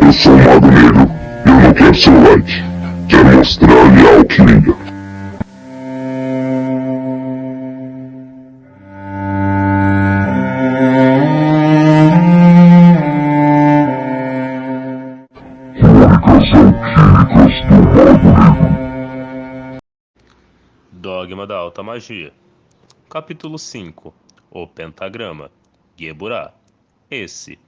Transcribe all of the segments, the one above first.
Eu sou o Mago Negro e eu não quero seu like. Quero mostrar-lhe a alquimia. Dogma da Alta Magia. Capítulo 5. O Pentagrama. Geburah. Esse.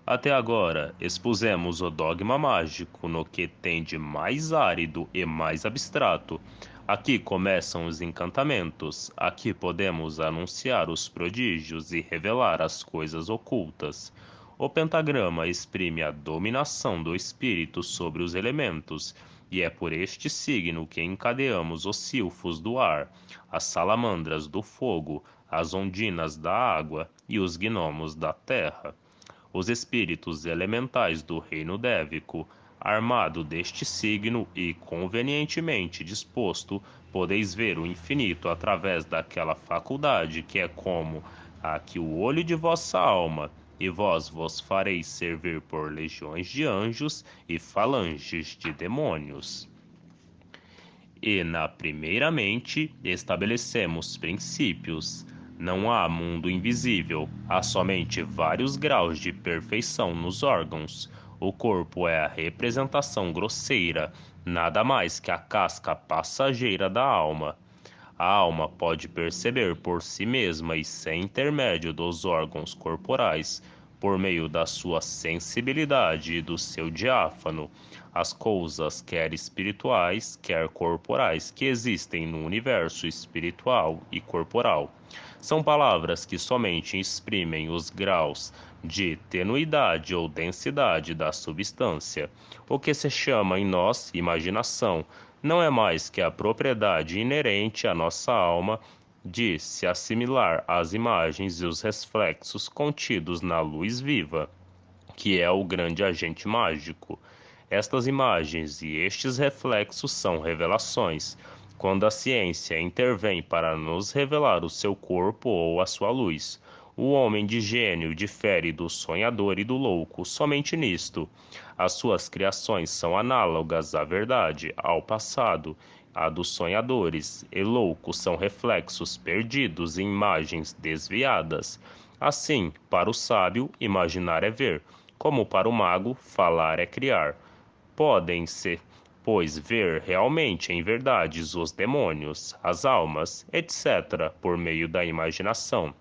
Até agora, expusemos o dogma mágico no que tem de mais árido e mais abstrato. Aqui começam os encantamentos. Aqui podemos anunciar os prodígios e revelar as coisas ocultas. O pentagrama exprime a dominação do espírito sobre os elementos, e é por este signo que encadeamos os silfos do ar, as salamandras do fogo, as ondinas da água e os gnomos da terra. Os espíritos elementais do reino dévico, armado deste signo e convenientemente disposto, podeis ver o infinito através daquela faculdade que é como a que o olho de vossa alma, e vós vos fareis servir por legiões de anjos e falanges de demônios. E primeiramente estabelecemos princípios. Não há mundo invisível, há somente vários graus de perfeição nos órgãos. O corpo é a representação grosseira, nada mais que a casca passageira da alma. A alma pode perceber por si mesma e sem intermédio dos órgãos corporais, por meio da sua sensibilidade e do seu diáfano, as coisas quer espirituais, quer corporais que existem no universo espiritual e corporal. São palavras que somente exprimem os graus de tenuidade ou densidade da substância. O que se chama em nós imaginação não é mais que a propriedade inerente à nossa alma de se assimilar às imagens e os reflexos contidos na luz viva, que é o grande agente mágico. Estas imagens e estes reflexos são revelações, quando a ciência intervém para nos revelar o seu corpo ou a sua luz. O homem de gênio difere do sonhador e do louco somente nisto. As suas criações são análogas à verdade, ao passado. A dos sonhadores e loucos são reflexos perdidos em imagens desviadas. Assim, para o sábio, imaginar é ver, como para o mago, falar é criar. Podem-se, pois, ver realmente em verdades os demônios, as almas, etc., por meio da imaginação.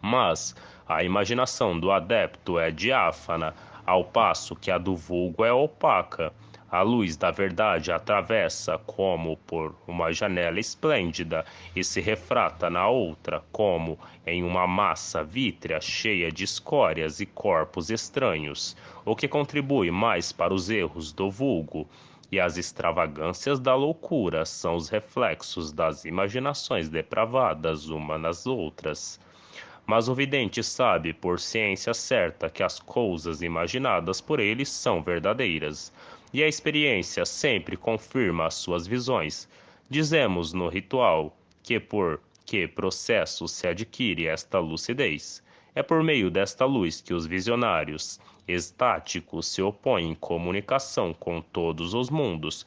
Mas a imaginação do adepto é diáfana, ao passo que a do vulgo é opaca. A luz da verdade atravessa como por uma janela esplêndida e se refrata na outra, como em uma massa vítrea cheia de escórias e corpos estranhos, o que contribui mais para os erros do vulgo. E as extravagâncias da loucura são os reflexos das imaginações depravadas uma nas outras. Mas o vidente sabe por ciência certa que as coisas imaginadas por ele são verdadeiras, e a experiência sempre confirma as suas visões. Dizemos no ritual que por que processo se adquire esta lucidez. É por meio desta luz que os visionários estáticos se opõem em comunicação com todos os mundos.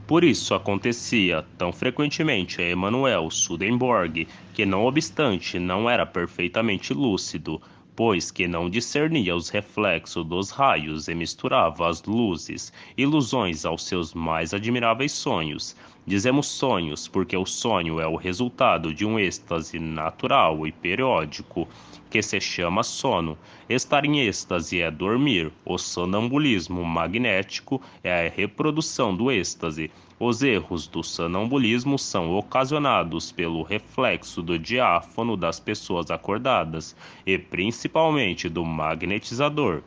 Por isso acontecia tão frequentemente a Emanuel Swedenborg, que não obstante não era perfeitamente lúcido, pois que não discernia os reflexos dos raios e misturava as luzes, ilusões aos seus mais admiráveis sonhos. Dizemos sonhos porque o sonho é o resultado de um êxtase natural e periódico, que se chama sono. Estar em êxtase é dormir. O sonambulismo magnético é a reprodução do êxtase. Os erros do sonambulismo são ocasionados pelo reflexo do diáfano das pessoas acordadas e principalmente do magnetizador.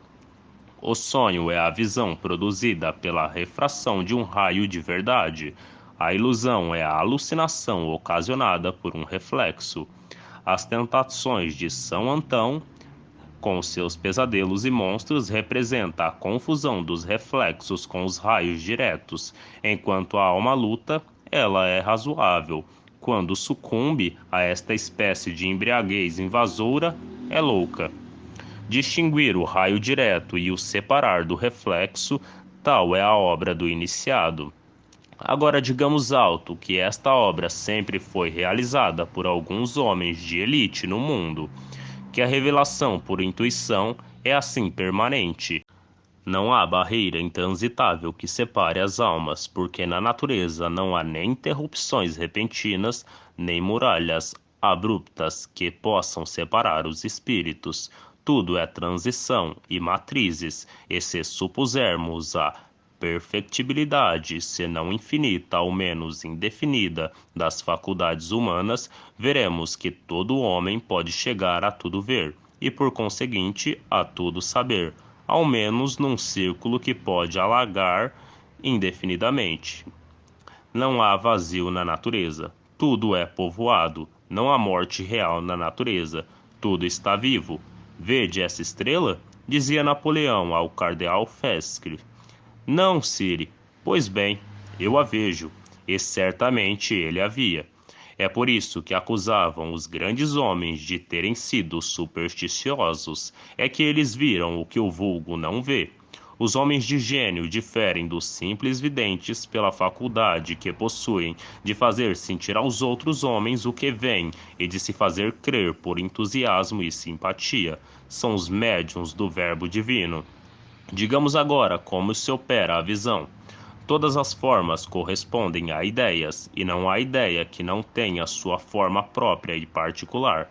O sonho é a visão produzida pela refração de um raio de verdade. A ilusão é a alucinação ocasionada por um reflexo. As tentações de São Antão, com seus pesadelos e monstros, representa a confusão dos reflexos com os raios diretos. Enquanto a alma luta, ela é razoável. Quando sucumbe a esta espécie de embriaguez invasora, é louca. Distinguir o raio direto e o separar do reflexo, tal é a obra do iniciado. Agora digamos alto que esta obra sempre foi realizada por alguns homens de elite no mundo, que a revelação por intuição é assim permanente. Não há barreira intransitável que separe as almas, porque na natureza não há nem interrupções repentinas, nem muralhas abruptas que possam separar os espíritos. Tudo é transição e matrizes, e se supusermos a perfectibilidade, se não infinita, ao menos indefinida, das faculdades humanas, veremos que todo homem pode chegar a tudo ver, e por conseguinte a tudo saber, ao menos num círculo que pode alargar indefinidamente. Não há vazio na natureza, tudo é povoado, não há morte real na natureza, tudo está vivo. Vede essa estrela? Dizia Napoleão ao cardeal Fescre. Não, Sire. Pois bem, eu a vejo, e certamente ele a via. É por isso que acusavam os grandes homens de terem sido supersticiosos, é que eles viram o que o vulgo não vê. Os homens de gênio diferem dos simples videntes pela faculdade que possuem de fazer sentir aos outros homens o que veem e de se fazer crer por entusiasmo e simpatia. São os médiuns do Verbo Divino. Digamos agora como se opera a visão. Todas as formas correspondem a ideias, e não há ideia que não tenha sua forma própria e particular.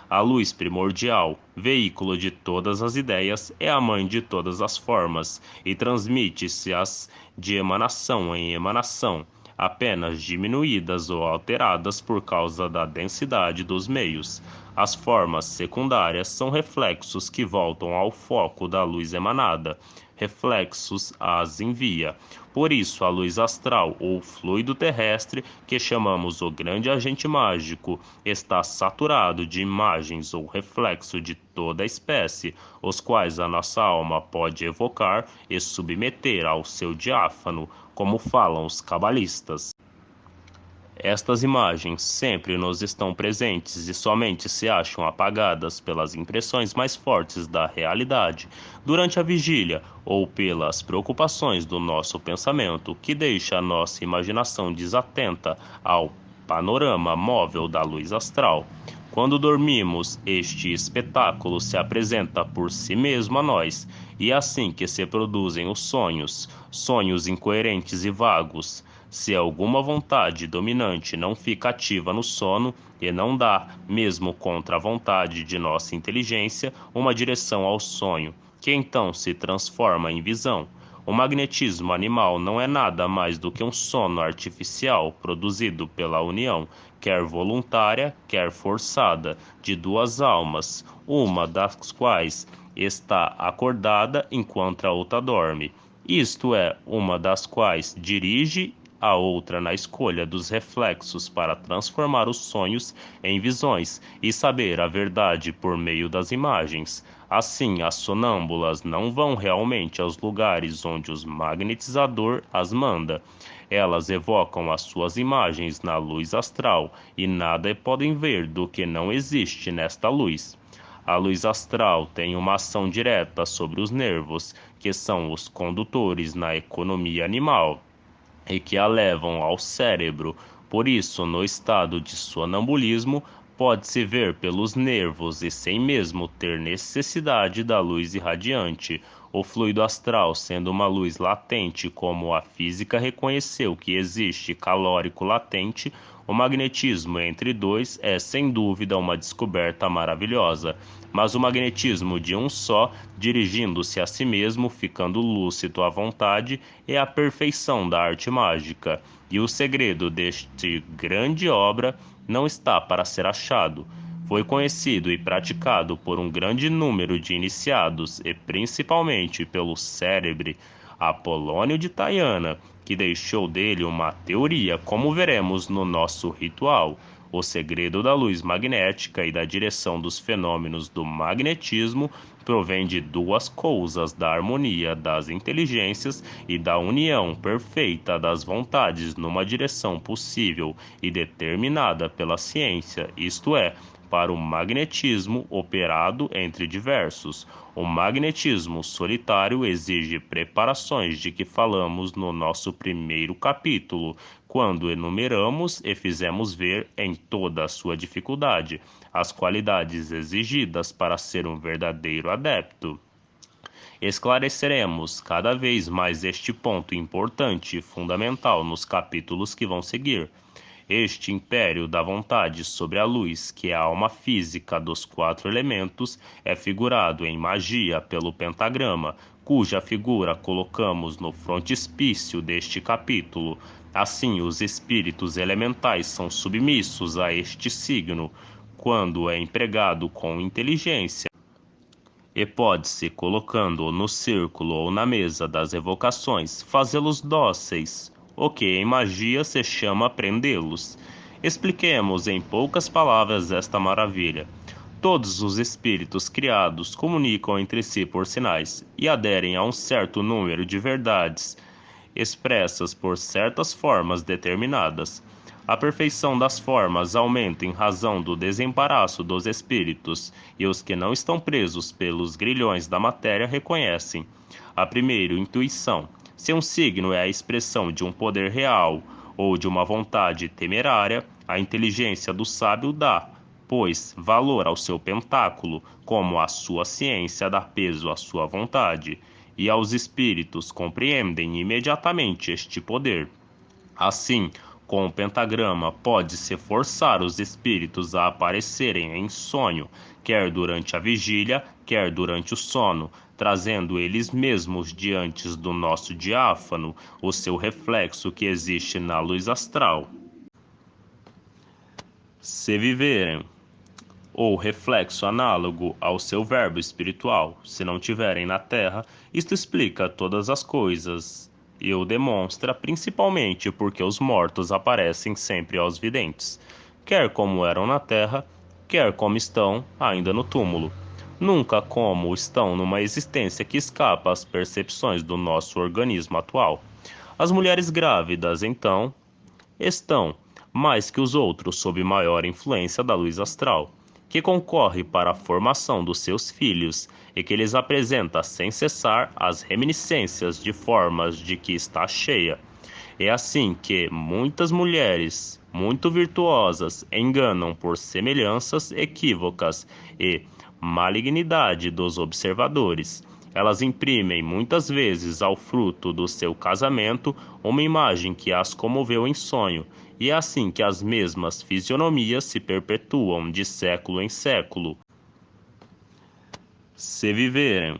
A luz primordial, veículo de todas as ideias, é a mãe de todas as formas, e transmite-se-as de emanação em emanação, apenas diminuídas ou alteradas por causa da densidade dos meios. As formas secundárias são reflexos que voltam ao foco da luz emanada, reflexos as envia. Por isso, a luz astral ou fluido terrestre, que chamamos o grande agente mágico, está saturado de imagens ou reflexo de toda a espécie, os quais a nossa alma pode evocar e submeter ao seu diáfano, como falam os cabalistas. Estas imagens sempre nos estão presentes e somente se acham apagadas pelas impressões mais fortes da realidade durante a vigília ou pelas preocupações do nosso pensamento, que deixa a nossa imaginação desatenta ao panorama móvel da luz astral. Quando dormimos, este espetáculo se apresenta por si mesmo a nós, e é assim que se produzem os sonhos, sonhos incoerentes e vagos. Se alguma vontade dominante não fica ativa no sono e não dá, mesmo contra a vontade de nossa inteligência, uma direção ao sonho, que então se transforma em visão. O magnetismo animal não é nada mais do que um sono artificial produzido pela união, quer voluntária, quer forçada, de duas almas, uma das quais está acordada enquanto a outra dorme. Isto é, uma das quais dirige a outra na escolha dos reflexos para transformar os sonhos em visões e saber a verdade por meio das imagens. Assim, as sonâmbulas não vão realmente aos lugares onde o magnetizador as manda. Elas evocam as suas imagens na luz astral e nada podem ver do que não existe nesta luz. A luz astral tem uma ação direta sobre os nervos, que são os condutores na economia animal, e que a levam ao cérebro. Por isso, no estado de sonambulismo, pode-se ver pelos nervos e sem mesmo ter necessidade da luz irradiante. O fluido astral, sendo uma luz latente, como a física reconheceu que existe calórico latente, o magnetismo entre dois é sem dúvida uma descoberta maravilhosa, mas o magnetismo de um só, dirigindo-se a si mesmo, ficando lúcido à vontade, é a perfeição da arte mágica, e o segredo deste grande obra não está para ser achado. Foi conhecido e praticado por um grande número de iniciados e principalmente pelo célebre Apolônio de Taiana, que deixou dele uma teoria, como veremos no nosso ritual. O segredo da luz magnética e da direção dos fenômenos do magnetismo provém de duas coisas: da harmonia das inteligências e da união perfeita das vontades numa direção possível e determinada pela ciência, isto é, para o magnetismo operado entre diversos. O magnetismo solitário exige preparações de que falamos no nosso primeiro capítulo, quando enumeramos e fizemos ver em toda a sua dificuldade as qualidades exigidas para ser um verdadeiro adepto. Esclareceremos cada vez mais este ponto importante e fundamental nos capítulos que vão seguir. Este império da vontade sobre a luz, que é a alma física dos 4 elementos, é figurado em magia pelo pentagrama, cuja figura colocamos no frontispício deste capítulo. Assim, os espíritos elementais são submissos a este signo, quando é empregado com inteligência, e pode-se, colocando-o no círculo ou na mesa das evocações, fazê-los dóceis, o que em magia se chama prendê-los. Expliquemos em poucas palavras esta maravilha. Todos os espíritos criados comunicam entre si por sinais e aderem a um certo número de verdades, expressas por certas formas determinadas. A perfeição das formas aumenta em razão do desembaraço dos espíritos, e os que não estão presos pelos grilhões da matéria reconhecem. A primeira intuição, se um signo é a expressão de um poder real ou de uma vontade temerária, a inteligência do sábio dá, pois, valor ao seu pentáculo, como a sua ciência dá peso à sua vontade, e aos espíritos compreendem imediatamente este poder. Assim, com o pentagrama pode-se forçar os espíritos a aparecerem em sonho, quer durante a vigília, quer durante o sono, trazendo eles mesmos diante do nosso diáfano o seu reflexo que existe na luz astral. Se viverem, ou reflexo análogo ao seu verbo espiritual, se não tiverem na terra, isto explica todas as coisas e o demonstra principalmente porque os mortos aparecem sempre aos videntes, quer como eram na terra, quer como estão ainda no túmulo. Nunca como estão numa existência que escapa às percepções do nosso organismo atual. As mulheres grávidas, então, estão, mais que os outros, sob maior influência da luz astral, que concorre para a formação dos seus filhos e que lhes apresenta sem cessar as reminiscências de formas de que está cheia. É assim que muitas mulheres, muito virtuosas, enganam por semelhanças equívocas e malignidade dos observadores. Elas imprimem muitas vezes ao fruto do seu casamento uma imagem que as comoveu em sonho, e é assim que as mesmas fisionomias se perpetuam de século em século. Se viverem,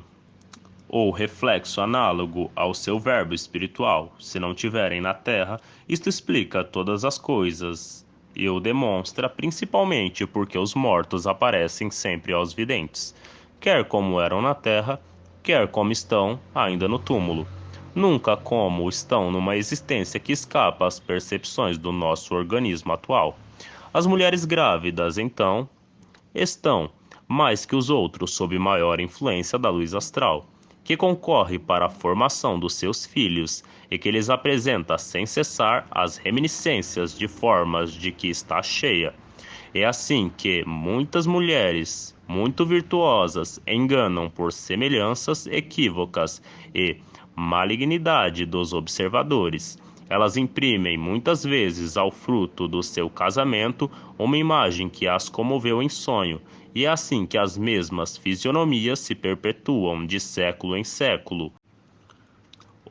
ou reflexo análogo ao seu verbo espiritual, se não tiverem na terra, isto explica todas as coisas e o demonstra principalmente porque os mortos aparecem sempre aos videntes, quer como eram na terra, quer como estão ainda no túmulo. Nunca como estão numa existência que escapa às percepções do nosso organismo atual. As mulheres grávidas, então, estão, mais que os outros, sob maior influência da luz astral, que concorre para a formação dos seus filhos e que lhes apresenta sem cessar as reminiscências de formas de que está cheia. É assim que muitas mulheres, muito virtuosas, enganam por semelhanças equívocas e malignidade dos observadores. Elas imprimem muitas vezes ao fruto do seu casamento uma imagem que as comoveu em sonho, e é assim que as mesmas fisionomias se perpetuam de século em século.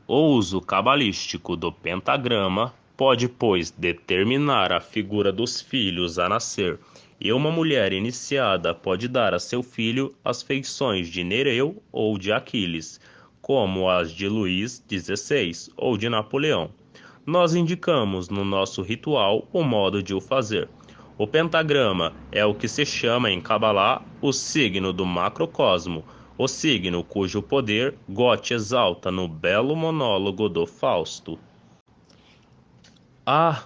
O uso cabalístico do pentagrama pode, pois, determinar a figura dos filhos a nascer, e uma mulher iniciada pode dar a seu filho as feições de Nereu ou de Aquiles, como as de Luís XVI ou de Napoleão. Nós indicamos no nosso ritual o modo de o fazer. O pentagrama é o que se chama em Cabalá o signo do macrocosmo, o signo cujo poder Goethe exalta no belo monólogo do Fausto. Ah,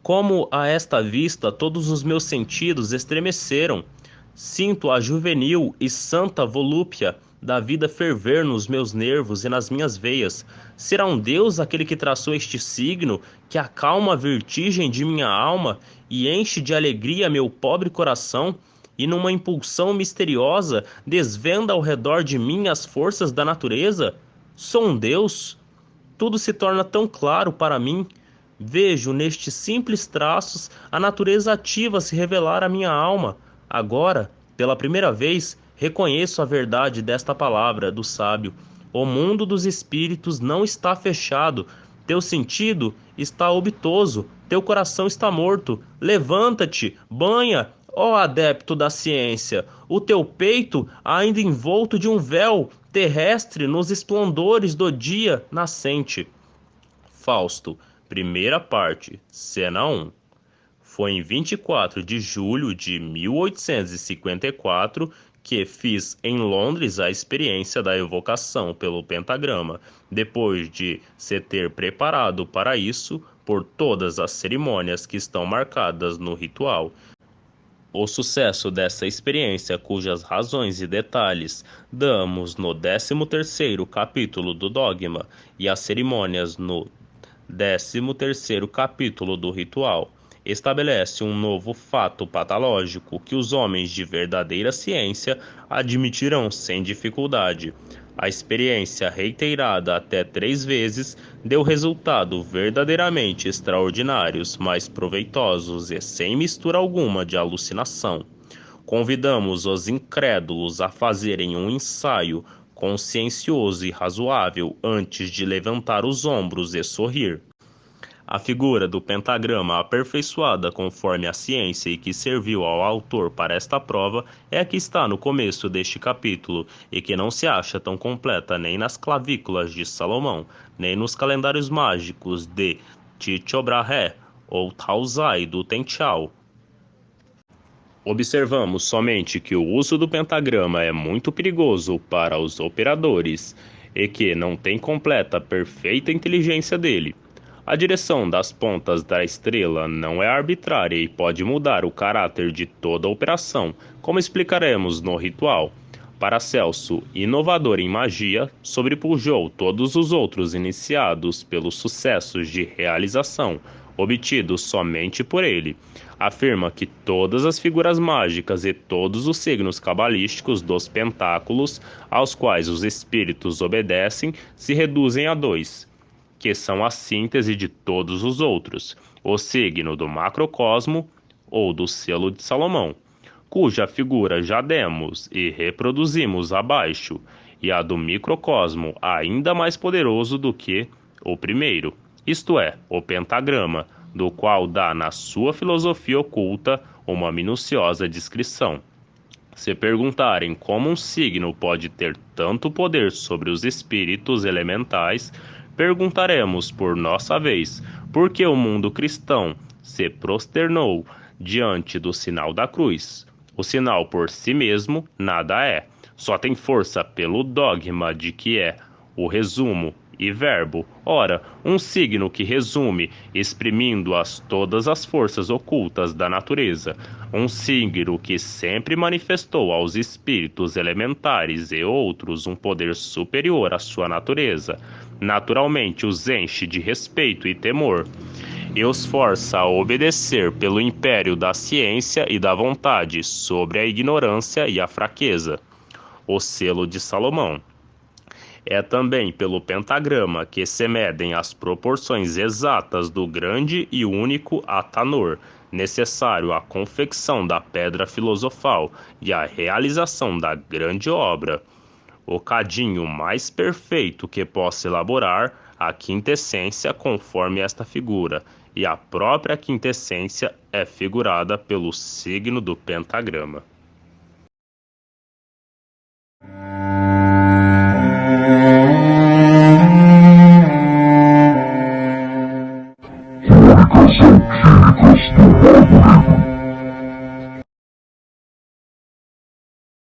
como a esta vista todos os meus sentidos estremeceram! Sinto a juvenil e santa volúpia da vida ferver nos meus nervos e nas minhas veias. Será um Deus aquele que traçou este signo, que acalma a vertigem de minha alma e enche de alegria meu pobre coração, e numa impulsão misteriosa desvenda ao redor de mim as forças da natureza? Sou um Deus? Tudo se torna tão claro para mim. Vejo nestes simples traços a natureza ativa se revelar à minha alma. Agora, pela primeira vez, reconheço a verdade desta palavra do sábio. O mundo dos espíritos não está fechado. Teu sentido está obtuso. Teu coração está morto. Levanta-te, banha, ó adepto da ciência, o teu peito ainda envolto de um véu terrestre nos esplendores do dia nascente. Fausto, primeira parte, cena 1. Foi em 24 de julho de 1854 que fiz em Londres a experiência da evocação pelo pentagrama, depois de se ter preparado para isso por todas as cerimônias que estão marcadas no ritual. O sucesso dessa experiência, cujas razões e detalhes damos no 13º capítulo do Dogma e as cerimônias no 13º capítulo do ritual, estabelece um novo fato patológico que os homens de verdadeira ciência admitirão sem dificuldade. A experiência, reiterada até 3 vezes, deu resultados verdadeiramente extraordinários, mais proveitosos e sem mistura alguma de alucinação. Convidamos os incrédulos a fazerem um ensaio consciencioso e razoável antes de levantar os ombros e sorrir. A figura do pentagrama aperfeiçoada conforme a ciência e que serviu ao autor para esta prova é a que está no começo deste capítulo e que não se acha tão completa nem nas clavículas de Salomão, nem nos calendários mágicos de Tycho Brahe ou Taozai do Tenchiao. Observamos somente que o uso do pentagrama é muito perigoso para os operadores e que não tem completa, perfeita inteligência dele. A direção das pontas da estrela não é arbitrária e pode mudar o caráter de toda a operação, como explicaremos no ritual. Paracelso, inovador em magia, sobrepujou todos os outros iniciados pelos sucessos de realização, obtidos somente por ele. Afirma que todas as figuras mágicas e todos os signos cabalísticos dos pentáculos, aos quais os espíritos obedecem, se reduzem a 2. Que são a síntese de todos os outros, o signo do macrocosmo ou do selo de Salomão, cuja figura já demos e reproduzimos abaixo, e a do microcosmo ainda mais poderoso do que o primeiro, isto é, o pentagrama, do qual dá na sua filosofia oculta uma minuciosa descrição. Se perguntarem como um signo pode ter tanto poder sobre os espíritos elementais, perguntaremos por nossa vez, por que o mundo cristão se prosternou diante do sinal da cruz? O sinal por si mesmo nada é, só tem força pelo dogma de que é o resumo e verbo. Ora, um signo que resume, exprimindo-as todas as forças ocultas da natureza, um signo que sempre manifestou aos espíritos elementares e outros um poder superior à sua natureza, naturalmente os enche de respeito e temor, e os força a obedecer pelo império da ciência e da vontade sobre a ignorância e a fraqueza. O selo de Salomão. É também pelo pentagrama que se medem as proporções exatas do grande e único Atanor, necessário à confecção da pedra filosofal e à realização da grande obra. O cadinho mais perfeito que possa elaborar a quintessência conforme esta figura, e a própria quintessência é figurada pelo signo do pentagrama.